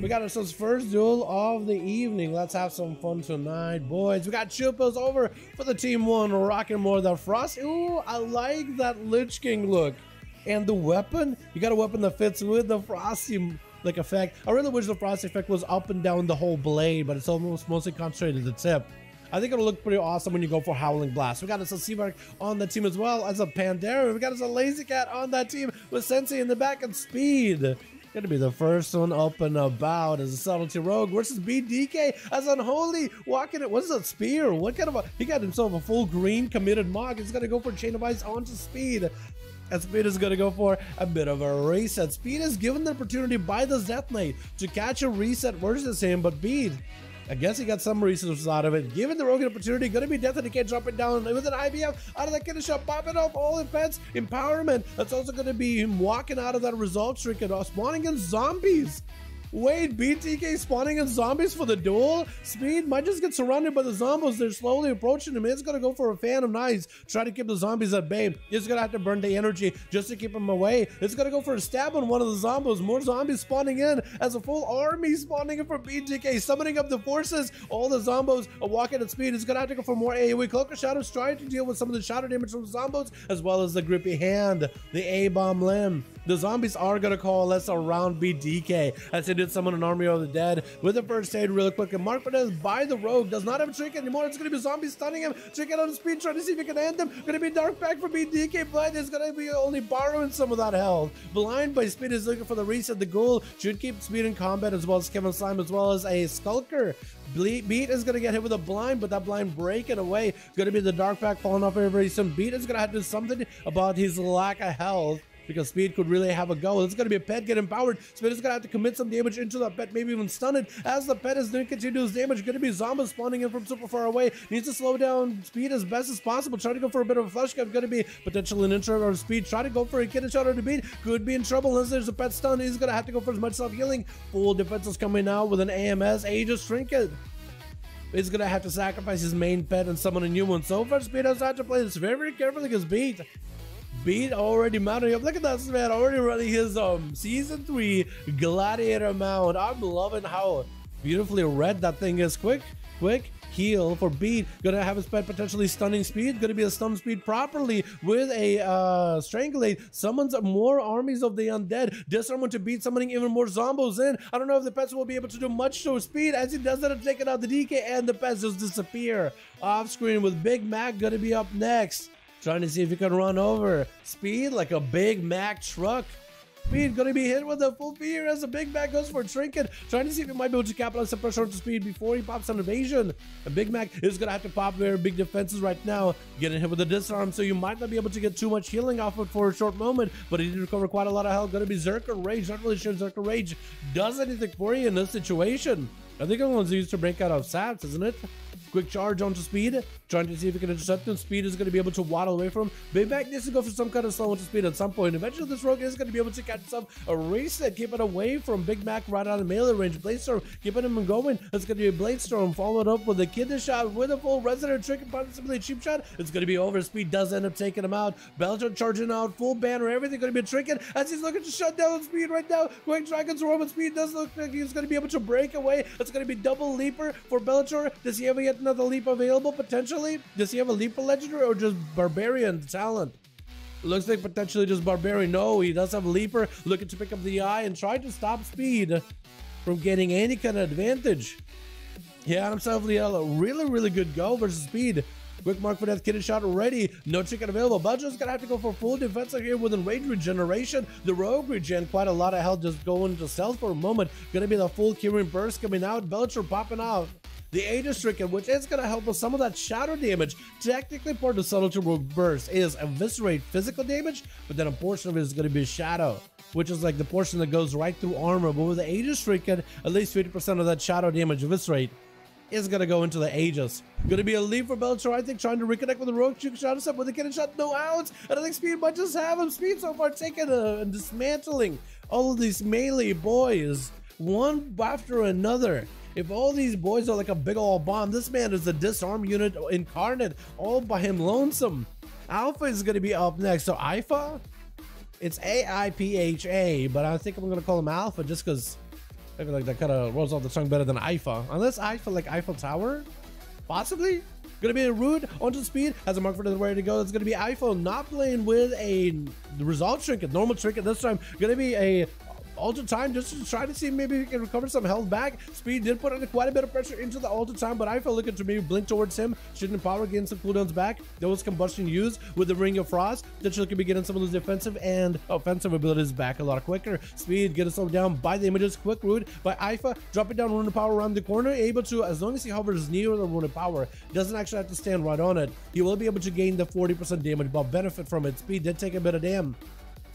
We got ourselves first duel of the evening. Let's have some fun tonight, boys. We got Chupos over for the team one, rocking more of the Frost. Ooh, I like that Lich King look. And the weapon, you got a weapon that fits with the Frosty like effect. I really wish the Frosty effect was up and down the whole blade, but it's almost mostly concentrated at the tip. I think it'll look pretty awesome when you go for Howling Blast. We got us a Seamark on the team as well as a Pandera. We got us a Lazy Cat on that team with Sensei in the back and Speed. Gonna be the first one up and about as a Subtlety Rogue versus BDK as Unholy walking it. What's that spear? What kind of a, he got himself a full green committed Mog. He's gonna go for Chain of Ice onto Speed. And Speed is going to go for a bit of a reset. Speed is given the opportunity by the Death Knight to catch a reset versus him, but Beat, I guess he got some resources out of it. Given the Rogue an opportunity, going to be Death Knight dropping down with an IBF out of that kidney shot, popping off all defense, empowerment. That's also going to be him walking out of that resolve trick and spawning in zombies. Wait, BTK spawning in zombies for the duel? Speed might just get surrounded by the zombies. They're slowly approaching him. He's gonna go for a Phantom Knives, try to keep the zombies at bay. He's gonna have to burn the energy just to keep them away. It's gonna go for a stab on one of the zombies. More zombies spawning in as a full army spawning in for BTK, summoning up the forces. All the zombies are walking at speed. He's gonna have to go for more AoE. Cloak of Shadows trying to deal with some of the shadow damage from the zombies, as well as the grippy hand, the A-bomb limb. The zombies are gonna coalesce around BDK as they did summon an army of the dead with the first aid really quick. And Mark Fernandez by the Rogue does not have a trick anymore. It's gonna be zombies stunning him. Trick on Speed, trying to see if he can end them. Gonna be Dark Pack for BDK. Blind is gonna be only borrowing some of that health. Blind by Speed is looking for the reset. The ghoul should keep Speed in combat, as well as Kevin Slime, as well as a Skulker. Beat is gonna get hit with a blind, but that blind breaking away. It's gonna be the Dark Pack falling off very soon. Beat is gonna have to do something about his lack of health, because Speed could really have a go. It's going to be a pet get empowered. Speed is going to have to commit some damage into that pet, maybe even stun it, as the pet is doing continuous damage. Going to be zombies spawning in from super far away. Needs to slow down Speed as best as possible. Trying to go for a bit of a flush cut. Going to be potentially an intro of Speed. Try to go for a kidney shot or the Beat. Could be in trouble unless there's a pet stun. He's going to have to go for as much self-healing. Full defense is coming out with an AMS. Aegis Trinket. He's going to have to sacrifice his main pet and summon a new one. So far, Speed has had to play this very, very carefully because Beat already mounting up. Look at that man already running his season 3 gladiator mount. I'm loving how beautifully red that thing is. Quick heal for Beat. Gonna have his pet potentially stunning Speed. Gonna be a stun Speed properly with a strangulate. Summons more armies of the undead. Disarm to Beat, summoning even more zombos in. I don't know if the pets will be able to do much to Speed as he does that, taking out the DK, and the pets just disappear off screen with Big Mac gonna be up next. Trying to see if he can run over Speed like a Big Mac truck. Speed gonna be hit with a full fear as a Big Mac goes for a trinket. Trying to see if he might be able to capitalize the pressure onto Speed before he pops an evasion. A Big Mac is gonna have to pop very big defenses right now. Getting hit with a disarm, so you might not be able to get too much healing off it for a short moment, but he did recover quite a lot of health. Gonna be Zerker Rage. Not really sure Zerker Rage does anything for you in this situation. I think everyone's used to break out of Sats, isn't it? Quick charge onto Speed, trying to see if he can intercept him. Speed is going to be able to waddle away from him. Big Mac needs to go for some kind of slow onto Speed at some point. Eventually, this Rogue is going to be able to catch himself a reset, keeping away from Big Mac right out of melee range. Bladestorm, keeping him going. It's going to be a Bladestorm, followed up with a kidney shot with a full resident trick and possibly a cheap shot. It's going to be over. Speed does end up taking him out. Belcher charging out, full banner, everything going to be a trinket as he's looking to shut down Speed right now. Quick Dragon's Roar, but Speed does look like he's going to be able to break away. It's going to be double leaper for Belcher. Does he ever get another leap available? Potentially? Does he have a Leaper Legendary or just Barbarian talent? Looks like potentially just Barbarian. No, he does have Leaper, looking to pick up the eye and try to stop Speed from getting any kind of advantage. Yeah, himself a really good go versus Speed. Quick mark for death, kidney shot ready. No chicken available. Belcher's gonna have to go for full defense here with Enrage regeneration. The Rogue regen, quite a lot of health, just going to stealth for a moment. Gonna be the full curing burst coming out. Belcher popping out. The Aegis Trinket, which is going to help with some of that shadow damage. Technically, part of the Subtlety Rogue burst is eviscerate physical damage, but then a portion of it is going to be shadow, which is like the portion that goes right through armor. But with the Aegis Trinket, at least 50% of that shadow damage eviscerate is going to go into the Aegis. Going to be a leap for Belcher, I think, trying to reconnect with the Rogue. Shoot shot us up with a kidney shot, no outs. And I think Speed might just have him. Speed so far taking and dismantling all of these melee boys, one after another. If all these boys are like a big old bomb, this man is a disarm unit incarnate, all by him lonesome. Alpha is going to be up next. So Ifa? It's AIPHA, but I think I'm going to call him Alpha just because I feel like that kind of rolls off the tongue better than Ifa. Unless Ifa, like Eiffel Tower? Possibly? Gonna be a Rude onto speed. Has a mark for the ready to go. It's gonna be Ifa not playing with a resolve trinket, normal trinket this time. Gonna be a Ultra Time just to try to see maybe he can recover some health back. Speed did put in quite a bit of pressure into the Ultra Time, but I felt looking to maybe blink towards him. Shooting power, getting some cooldowns back. There was combustion used with the Ring of Frost. Potentially could be getting some of those defensive and offensive abilities back a lot quicker. Speed getting slowed down by the images. Quick root by Ifa. Dropping down Rune of Power around the corner. Able to, as long as he hovers near the Rune of Power, doesn't actually have to stand right on it. He will be able to gain the 40% damage, but benefit from it. Speed did take a bit of damn.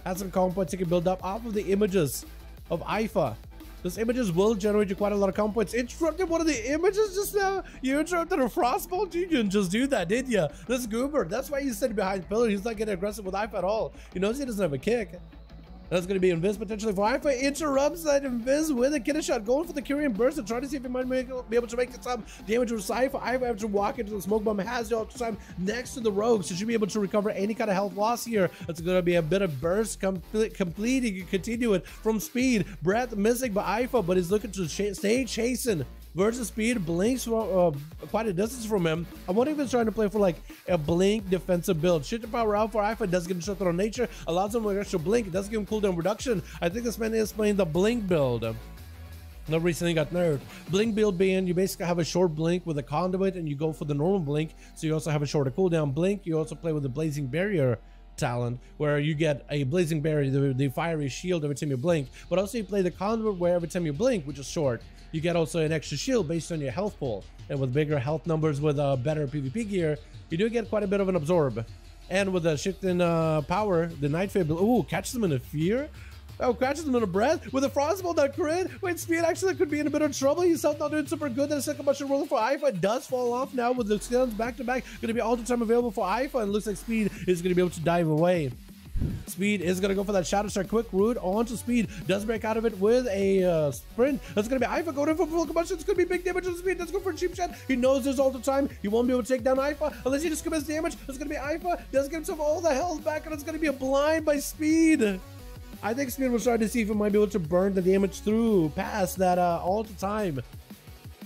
Has some combo points he can build up off of the images of Ifa. Those images will generate you quite a lot of combo points. Interrupted one of the images just now. You interrupted a Frostbolt. You didn't just do that, did you? This goober. That's why he's sitting behind pillar. He's not getting aggressive with Ifa at all. He knows he doesn't have a kick. That's going to be Invis potentially for Ifa. Interrupts that Invis with a kidney shot. Going for the Kyrian Burst and trying to see if he might be able to make some damage with Ifa. Ifa after walk into the smoke bomb has the Ultra Time next to the rogue, so should be able to recover any kind of health loss here. It's going to be a bit of burst completing, continue it from speed. Breath missing by Ifa, but he's looking to stay chasing. Versus speed blinks quite a distance from him. I wonder if he's trying to play for like a blink defensive build. Shit to power out for Ifa does give him shut on nature, allows him an extra blink, it does give him cooldown reduction. I think this man is playing the blink build. That recently got nerfed. Blink build being you basically have a short blink with a conduit and you go for the normal blink, so you also have a shorter cooldown blink. You also play with the blazing barrier talent where you get a blazing barrier, the fiery shield every time you blink, but also you play the conduit where every time you blink, which is short, you get also an extra shield based on your health pool. And with bigger health numbers with better PvP gear, you do get quite a bit of an absorb. And with the shift in power, the Night Fable, ooh, catches them in a fear. Oh, catches them in a breath with a Frostbolt that crit. Wait, Speed actually could be in a bit of trouble. He's not doing super good. The second combustion roller for Ifa does fall off now with the skills back to back. Going to be all the time available for Ifa, and looks like Speed is going to be able to dive away. Speed is going to go for that Shadow Star quick root onto Speed. Does break out of it with a sprint. That's going to be Ifa going in for full combustion. It's going to be big damage on Speed. Let's go for a cheap shot. He knows this all the time. He won't be able to take down Ifa unless he just commits damage. It's going to be Ifa. Does get himself all the health back, and it's going to be a blind by Speed. I think Speed was trying to see if he might be able to burn the damage through past that all the time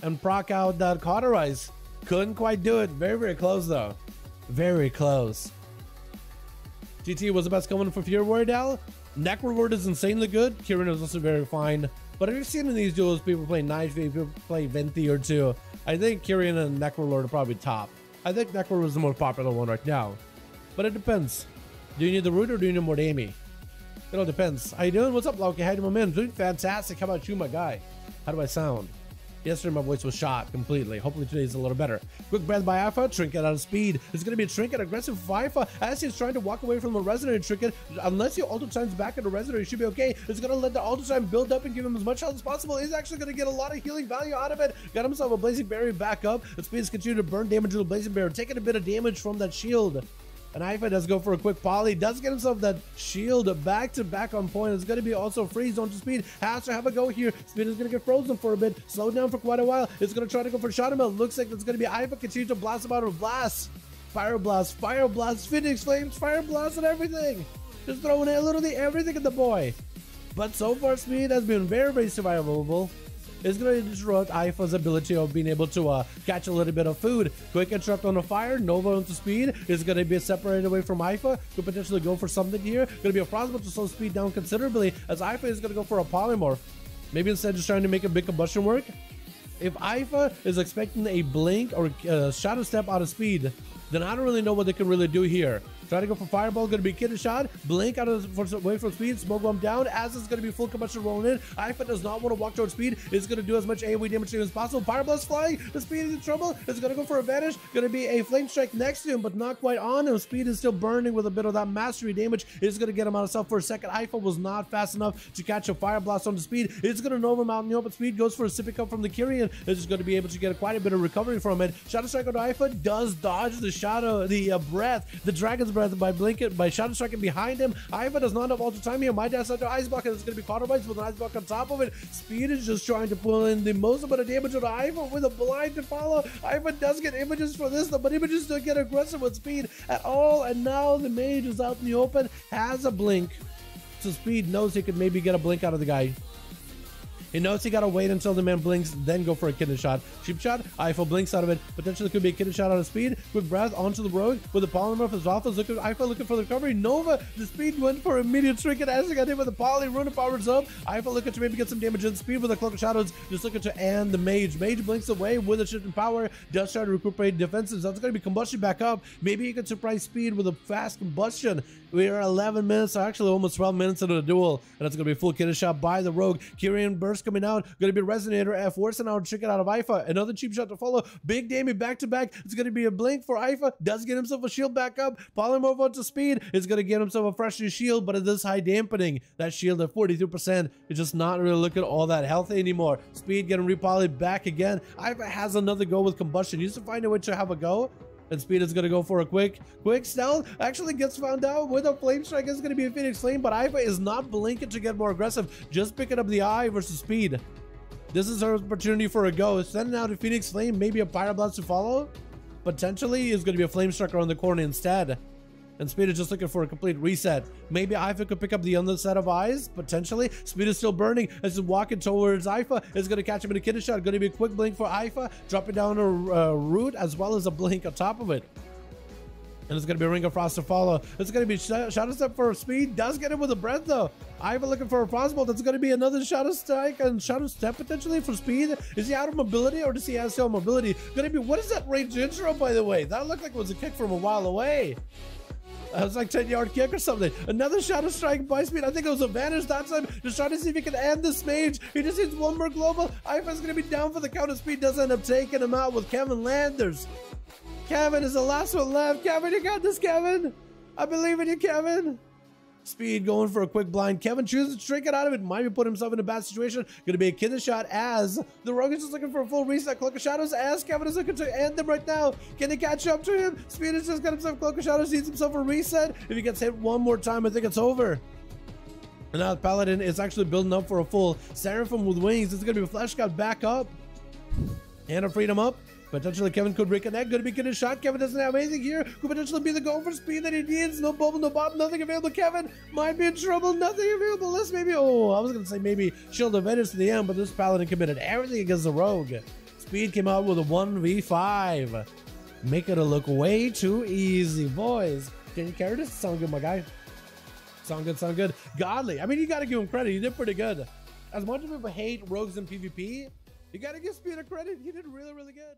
and proc out that Cauterize. Couldn't quite do it. Very, very close though. Very close. GT was the best coming for Fury Warrior Dal. Neck reward is insanely good. Kyrian is also very fine. But have you seen in these duels people play Knife, people play Venti or two? I think Kyrian and Necrolord are probably top. I think Necrolord is the most popular one right now. But it depends. Do you need the root or do you need more Amy? It all depends. How you doing? What's up, Loki? How you doing, man? Doing fantastic. How about you, my guy? How do I sound? Yesterday, my voice was shot completely. Hopefully, today's a little better. Quick breath by Ifa. Trinket out of speed. It's going to be a trinket aggressive for Ifa as he's trying to walk away from the Resonant trinket. Unless your Ultra Time's back into Resonant, you should be okay. It's going to let the Ultra Time build up and give him as much health as possible. He's actually going to get a lot of healing value out of it. Got himself a Blazing Barrier back up. The speed is continuing to burn damage with the Blazing Barrier, taking a bit of damage from that shield. And Ifa does go for a quick poly, does get himself that shield back to back on point. It's going to be also freeze onto Speed. Has to have a go here. Speed is going to get frozen for a bit, slowed down for quite a while. It's going to try to go for Shadow Melt. Looks like it's going to be Ifa continue to blast him out of blast. Fire Blast, Fire Blast, Phoenix Flames, Fire Blast, and everything. Just throwing literally everything at the boy. But so far, Speed has been very, very survivable. It's going to disrupt Ifa's ability of being able to catch a little bit of food. Quick interrupt on the fire. Nova onto Speed is going to be separated away from Ifa. Could potentially go for something here. Going to be a Frostbolt to slow Speed down considerably as Ifa is going to go for a Polymorph. Maybe instead just trying to make a big combustion work. If Ifa is expecting a blink or Shadow Step out of Speed, then I don't really know what they can really do here. Try to go for Fireball, going to be kidney shot. Blink out of away from Speed. Smoke bomb down as it's going to be full combustion rolling in. Ifa does not want to walk towards Speed. It's going to do as much AoE damage to him as possible. Fire Blast flying. The Speed is in trouble. It's going to go for a vanish. Going to be a Flame Strike next to him, but not quite on him. Speed is still burning with a bit of that mastery damage. It's going to get him out of self for a second. Ifa was not fast enough to catch a Fire Blast on the Speed. It's going to Nova him out in the open. Speed goes for a sipping cup from the Kyrian. It's just going to be able to get quite a bit of recovery from it. Shadow Strike on Ifa does dodge the shadow, the breath, the Dragon's Breath by blinking, by Shadow Striking behind him. Ifa does not have Ultra Time here. My dad's under Ice Block, and it's going to be Cauterize with an Ice Block on top of it. Speed is just trying to pull in the most amount of damage on Ifa with a blind to follow. Ifa does get images for this, but images don't get aggressive with Speed at all. And now the mage is out in the open, has a blink. So Speed knows he could maybe get a blink out of the guy. He knows he gotta wait until the man blinks, then go for a kidney shot. Cheap shot, Eiffel blinks out of it. Potentially could be a kidney shot out of speed. Quick breath onto the rogue with the polymorph as Alpha's looking, Eiffel looking for the recovery. Nova, the speed went for immediate trinket as he got hit with the poly. Runa powers up. Eiffel looking to maybe get some damage in speed with the Cloak of Shadows. Just looking to end the mage. Mage blinks away with a shift in power. Does try to recuperate defenses. That's going to be combustion back up. Maybe he can surprise speed with a fast combustion. We are 11 minutes, actually almost 12 minutes into the duel, and it's going to be full kidney shot by the rogue. Kyrian burst coming out. Going to be Resonator, forcing out Chicken out of Ifa. Another cheap shot to follow. Big damage back to back. It's going to be a blink for Ifa. Does get himself a shield back up. Polymorph onto speed. It's going to get himself a fresh new shield, but it is high dampening. That shield at 42% is just not really looking all that healthy anymore. Speed getting repolyed back again. Ifa has another go with combustion. He used to find a way to have a go. And Speed is going to go for a quick stealth. Actually gets found out with a flame strike. It's going to be a Phoenix Flame, but Iva is not blinking to get more aggressive. Just picking up the eye versus Speed. This is her opportunity for a go. Sending out a Phoenix Flame, maybe a Pyroblast to follow. Potentially is going to be a Flame Strike around the corner instead. And Speed is just looking for a complete reset. Maybe Ifa could pick up the other set of eyes, potentially. Speed is still burning as he's walking towards Ifa. It's going to catch him in a kidney shot. Going to be a quick blink for Ifa. Dropping down a root as well as a blink on top of it. And it's going to be a Ring of Frost to follow. It's going to be Shadow Step for Speed. Does get him with a breath though. Iva looking for a Frostbolt. That's going to be another Shadow Strike and Shadow Step potentially for Speed. Is he out of mobility or does he have still mobility? Going to be, what is that range intro by the way? That looked like it was a kick from a while away. That was like 10-yard kick or something. Another Shadow Strike by Speed. I think it was a Vanish that time. Just trying to see if he can end this mage. He just needs one more global. Iva's going to be down for the count of Speed. Does end up taking him out with Kevin Landers. Kevin is the last one left. Kevin, you got this, Kevin. I believe in you, Kevin. Speed going for a quick blind. Kevin chooses to drink it out of it. Might be put himself in a bad situation. Going to be a kidney shot as the rogue is just looking for a full reset. Cloak of Shadows as Kevin is looking to end them right now. Can he catch up to him? Speed has just got himself Cloak of Shadows. Needs himself a reset. If he gets hit one more time, I think it's over. And now the Paladin is actually building up for a full Seraphim with wings. It's going to be a Flash God back up. And a Freedom up. Potentially Kevin could reconnect. Going to be getting a shot. Kevin doesn't have anything here. Could potentially be the goal for Speed that he needs. No bubble, no bop, nothing available. Kevin might be in trouble. Nothing available. Let's maybe, oh, I was going to say maybe Shield of Venus to the end, but this Paladin committed everything against the rogue. Speed came out with a 1v5. Make it look way too easy. Boys, can you carry this? Sound good, my guy? Sound good, sound good. Godly. I mean, you got to give him credit. He did pretty good. As much as people hate rogues in PvP, you got to give Speed a credit. He did really, really good.